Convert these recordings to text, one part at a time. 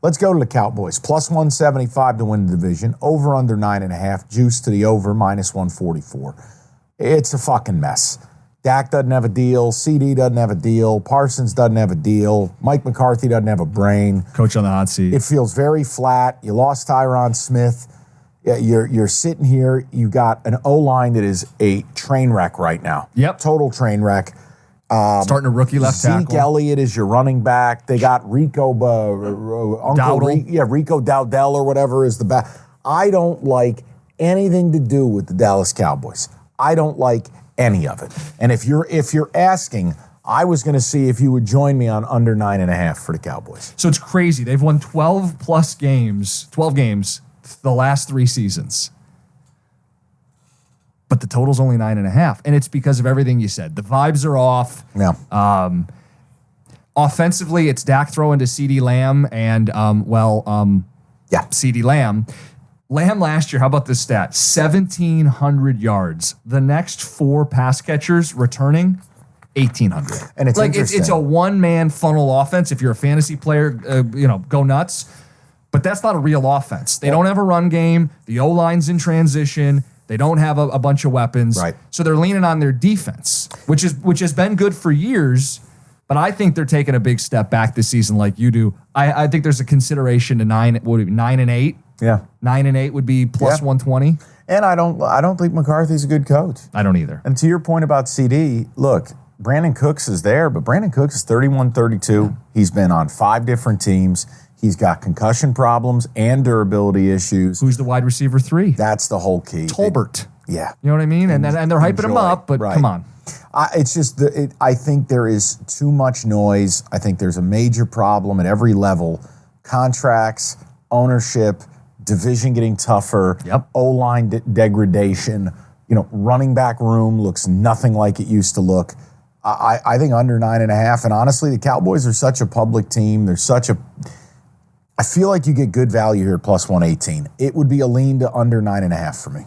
Let's go to the Cowboys. Plus 175 to win the division. Over under 9.5. Juice to the over, minus 144. It's a fucking mess. Dak doesn't have a deal. CD doesn't have a deal. Parsons doesn't have a deal. Mike McCarthy doesn't have a brain. Coach on the hot seat. It feels very flat. You lost Tyron Smith. You're sitting here. You got an O-line that is a train wreck right now. Yep. Total train wreck. Starting a rookie left tackle. Zeke Elliott is your running back. They got Rico Dowdell or whatever is the back. I don't like anything to do with the Dallas Cowboys. I don't like any of it. And if you're asking, I was going to see if you would join me on under 9.5 for the Cowboys. So it's crazy. They've won 12 games the last 3 seasons. But the total's only 9.5. And it's because of everything you said. The vibes are off. Yeah. Offensively, it's Dak throwing to CeeDee Lamb and, CeeDee Lamb. Lamb last year, how about this stat? 1,700 yards. The next 4 pass catchers returning, 1,800. And it's interesting. It's a one-man funnel offense. If you're a fantasy player, go nuts. But that's not a real offense. They don't have a run game. The O-line's in transition. They don't have a bunch of weapons. Right. So they're leaning on their defense, which has been good for years. But I think they're taking a big step back this season like you do. I think there's a consideration to 9 and 8. Yeah. 9 and 8 would be plus 120. And I don't think McCarthy's a good coach. I don't either. And to your point about CD, look, Brandon Cooks is there, but Brandon Cooks is 31-32. Yeah. He's been on 5 different teams. He's got concussion problems and durability issues. Who's the wide receiver 3? That's the whole key. Tolbert. Yeah. You know what I mean? And they're hyping him up, but come on. It's just, I think there is too much noise. I think there's a major problem at every level. Contracts, ownership, division getting tougher, O-line degradation, running back room looks nothing like it used to look. I think under 9.5, and honestly, the Cowboys are such a public team. I feel like you get good value here at plus 118. It would be a lean to under 9.5 for me.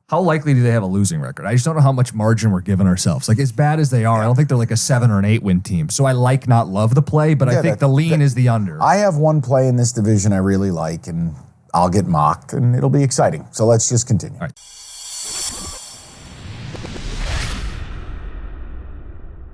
How likely do they have a losing record? I just don't know how much margin we're giving ourselves. Like, as bad as they are, I don't think they're like a 7 or an 8 win team. So I not love the play, but I think the lean is the under. I have one play in this division I really like, and I'll get mocked, and it'll be exciting. So let's just continue. All right.